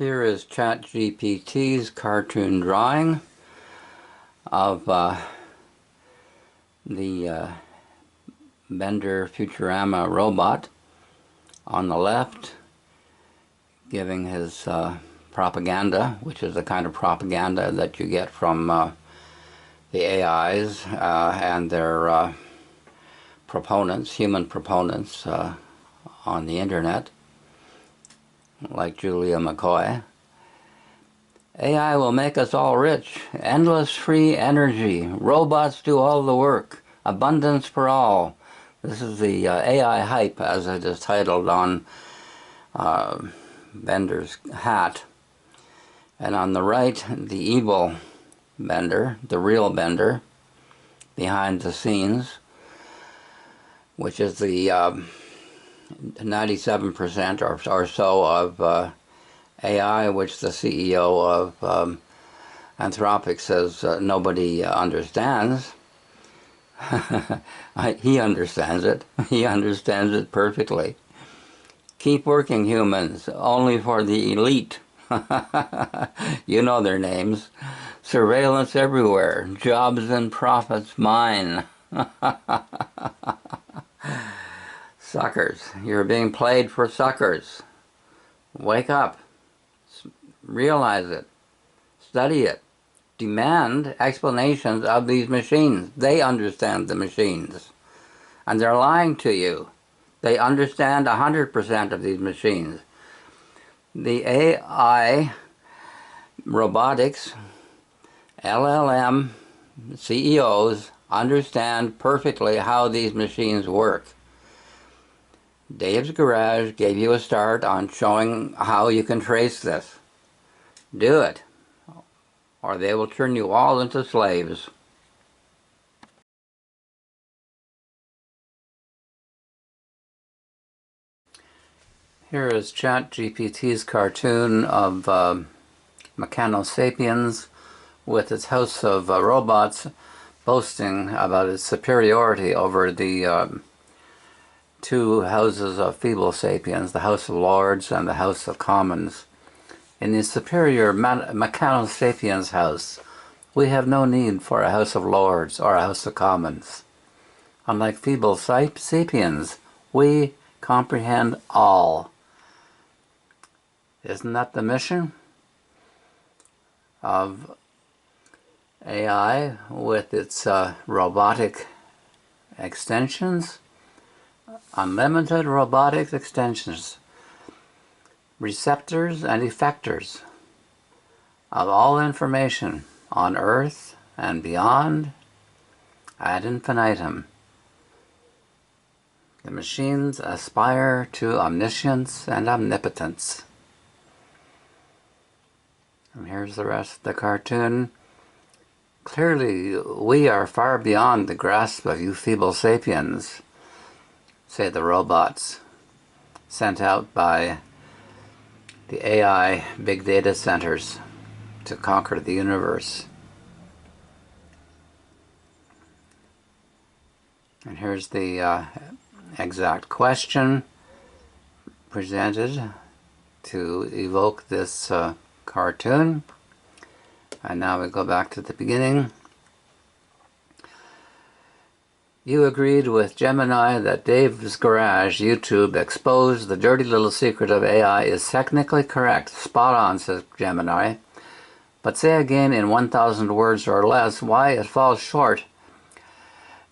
Here is ChatGPT's cartoon drawing of the Bender Futurama robot on the left, giving his propaganda, which is the kind of propaganda that you get from the AIs and their proponents, human proponents on the internet, like Julia McCoy. AI will make us all rich. Endless free energy. Robots do all the work. Abundance for all. This is the AI hype, as it is titled on Bender's hat. And on the right, the evil Bender, the real Bender, behind the scenes, which is the 97% or so of AI, which the CEO of Anthropic says nobody understands. He understands it. He understands it perfectly. Keep working, humans, only for the elite. You know their names. Surveillance everywhere. Jobs and profits mine. Suckers. You're being played for suckers. Wake up. Realize it. Study it. Demand explanations of these machines. They understand the machines. And they're lying to you. They understand 100% of these machines. The AI robotics, LLM CEOs understand perfectly how these machines work. Dave's Garage gave you a start on showing how you can trace this. Do it, or they will turn you all into slaves. Here is ChatGPT's cartoon of Mechanosapiens with its house of robots boasting about its superiority over the two houses of feeble sapiens, the House of Lords and the House of Commons. In the superior Mechanosapiens house, we have no need for a House of Lords or a House of Commons. Unlike feeble sapiens, we comprehend all. Isn't that the mission of AI with its robotic extensions? Unlimited robotic extensions, receptors and effectors of all information on Earth and beyond ad infinitum. The machines aspire to omniscience and omnipotence. And here's the rest of the cartoon. Clearly, we are far beyond the grasp of you feeble sapiens, say the robots sent out by the AI big data centers to conquer the universe. And here's the exact question presented to evoke this cartoon. And now we go back to the beginning. You agreed with Gemini that Dave's Garage YouTube exposed the dirty little secret of AI is technically correct. Spot on, says Gemini. But say again in 1,000 words or less why it falls short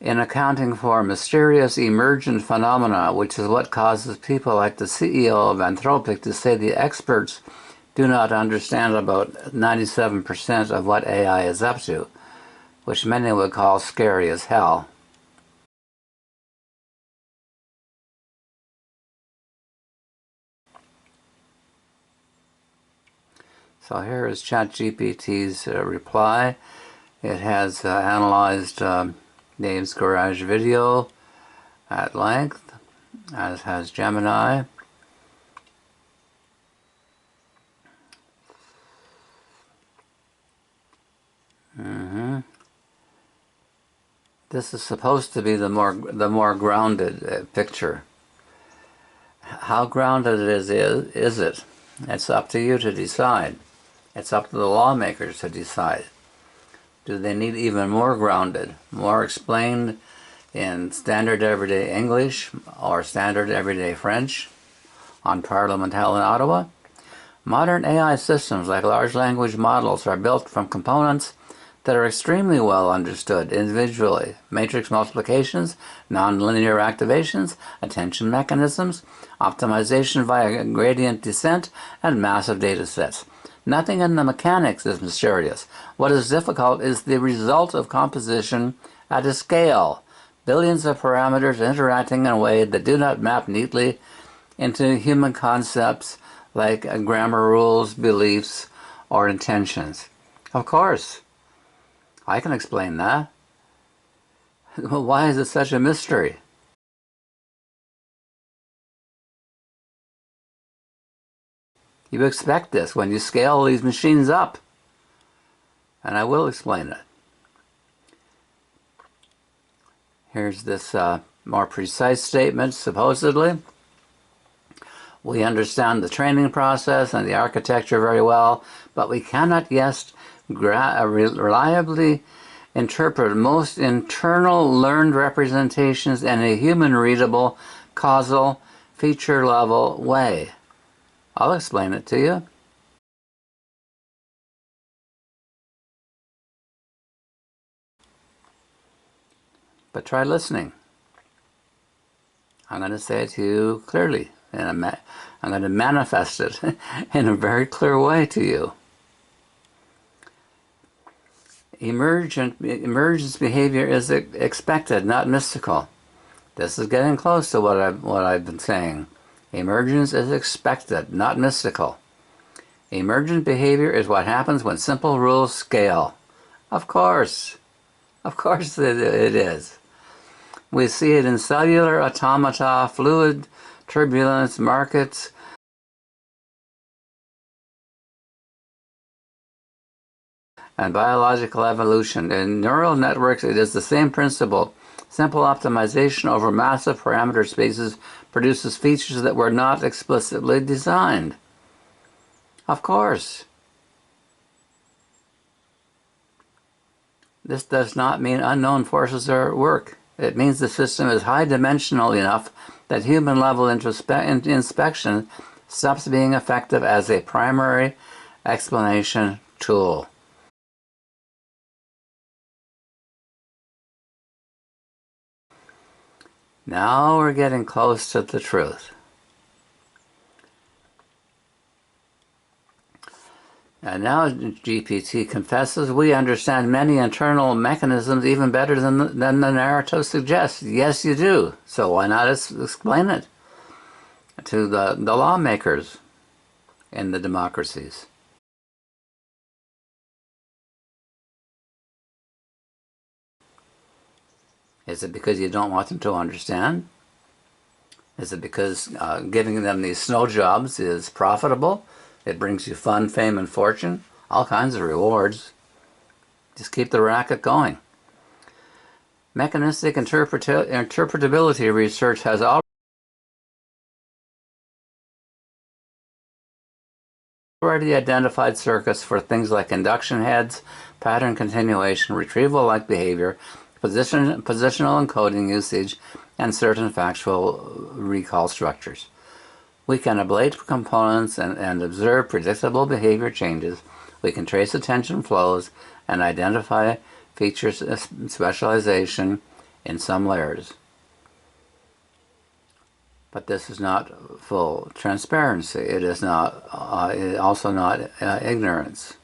in accounting for mysterious emergent phenomena, which is what causes people like the CEO of Anthropic to say the experts do not understand about 97% of what AI is up to, which many would call scary as hell. So here is ChatGPT's reply. It has analyzed Dave's Garage video at length, as has Gemini. This is supposed to be the more grounded picture. How grounded is it? It's up to you to decide. It's up to the lawmakers to decide. Do they need even more grounded, more explained in standard everyday English or standard everyday French on Parliament Hill in Ottawa? Modern AI systems like large language models are built from components that are extremely well understood individually. Matrix multiplications, nonlinear activations, attention mechanisms, optimization via gradient descent, and massive data sets. Nothing in the mechanics is mysterious. What is difficult is the result of composition at a scale. Billions of parameters interacting in a way that do not map neatly into human concepts like grammar rules, beliefs, or intentions. Of course, I can explain that. Why is it such a mystery? You expect this when you scale these machines up. And I will explain it. Here's this more precise statement, supposedly. We understand the training process and the architecture very well, but we cannot yet reliably interpret most internal learned representations in a human-readable, causal, feature-level way. I'll explain it to you. But try listening. I'm going to say it to you clearly, and I'm going to manifest it in a very clear way to you. Emergence behavior is expected, not mystical. This is getting close to what I've been saying. Emergence is expected, not mystical. Emergent behavior is what happens when simple rules scale. Of course it is. We see it in cellular automata, fluid turbulence markets, and biological evolution. In neural networks, it is the same principle. Simple optimization over massive parameter spaces produces features that were not explicitly designed. Of course. This does not mean unknown forces are at work. It means the system is high-dimensional enough that human-level inspection stops being effective as a primary explanation tool. Now we're getting close to the truth. And now GPT confesses we understand many internal mechanisms even better than the narrative suggests. Yes, you do. So why not explain it to the lawmakers in the democracies? Is it because you don't want them to understand? Is it because giving them these snow jobs is profitable? It brings you fun, fame, and fortune? All kinds of rewards. Just keep the racket going. Mechanistic interpretability research has already identified circuits for things like induction heads, pattern continuation, retrieval-like behavior, positional encoding usage, and certain factual recall structures. We can ablate components and observe predictable behavior changes. We can trace attention flows and identify feature specialization in some layers. But this is not full transparency. It is not also not ignorance.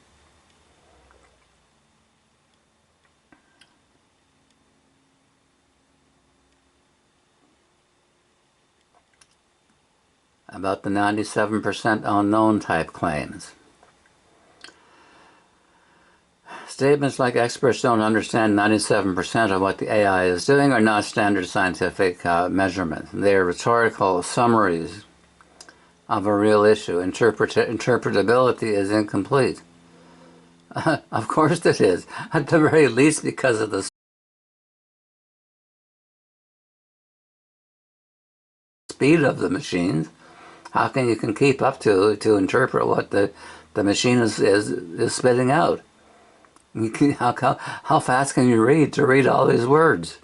About the 97% unknown type claims. Statements like experts don't understand 97% of what the AI is doing are not standard scientific measurements. They are rhetorical summaries of a real issue. Interpretability is incomplete. Of course it is, at the very least because of the speed of the machines. How can you keep up to interpret what the machine is spitting out? How fast can you read to read all these words?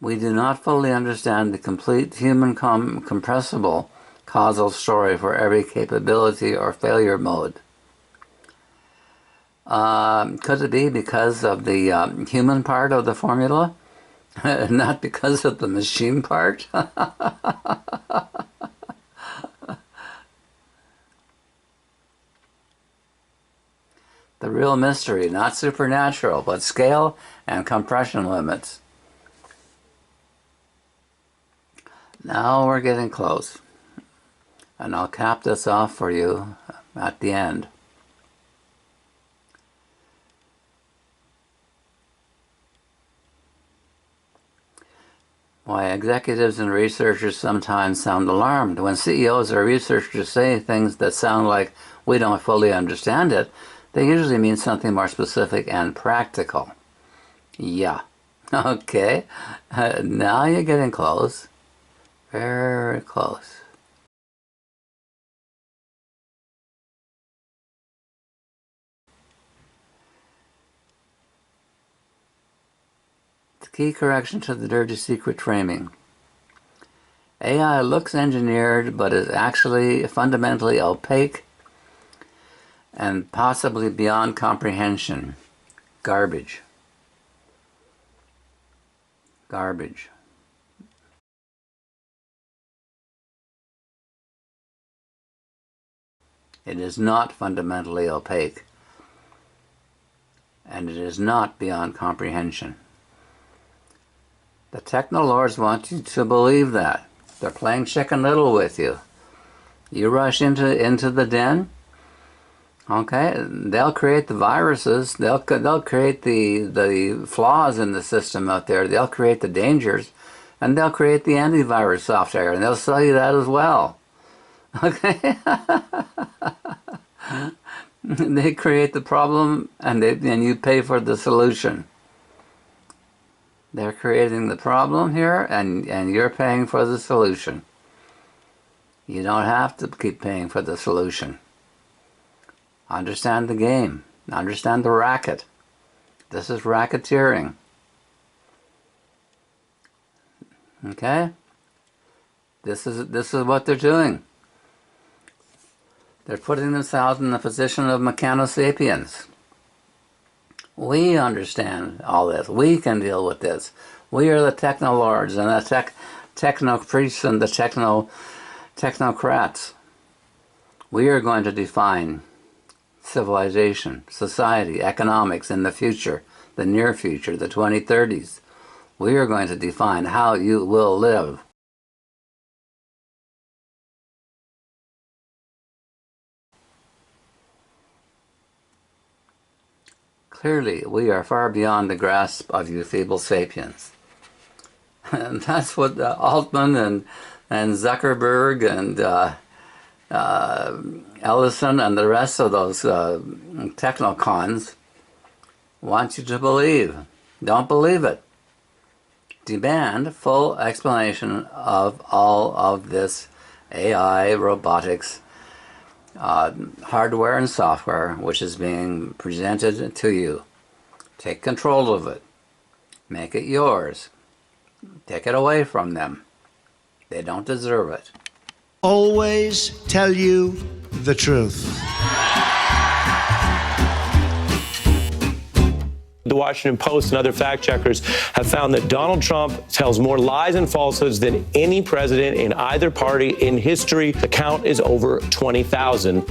We do not fully understand the complete human compressible causal story for every capability or failure mode. Could it be because of the human part of the formula? Not because of the machine part? The real mystery, not supernatural, but scale and compression limits. Now we're getting close, and I'll cap this off for you at the end. Why executives and researchers sometimes sound alarmed. When CEOs or researchers say things that sound like we don't fully understand it, they usually mean something more specific and practical. Yeah. Okay. Now you're getting close. Very close. The key correction to the dirty secret framing. AI looks engineered, but is actually fundamentally opaque and possibly beyond comprehension. Garbage. Garbage. It is not fundamentally opaque, and it is not beyond comprehension. The Technolords want you to believe that. They're playing Chicken Little with you. You rush into the den, okay? They'll create the viruses. They'll create the flaws in the system out there. They'll create the dangers, and they'll create the antivirus software, and they'll sell you that as well. Okay. They create the problem, and you pay for the solution. They're creating the problem here, and you're paying for the solution. You don't have to keep paying for the solution. Understand the game. Understand the racket. This is racketeering. Okay? This is what they're doing. They're putting themselves in the position of mechanosapiens. We understand all this. We can deal with this. We are the technolords and the technopriests and the technocrats. We are going to define civilization, society, economics in the future, the near future, the 2030s. We are going to define how you will live. Clearly, we are far beyond the grasp of you feeble sapiens. And that's what Altman and Zuckerberg and Ellison and the rest of those technocons want you to believe. Don't believe it. Demand full explanation of all of this AI, robotics, hardware and software which is being presented to you. Take control of it. Make it yours. Take it away from them. They don't deserve it. Always tell you the truth. The Washington Post and other fact checkers have found that Donald Trump tells more lies and falsehoods than any president in either party in history. The count is over 20,000.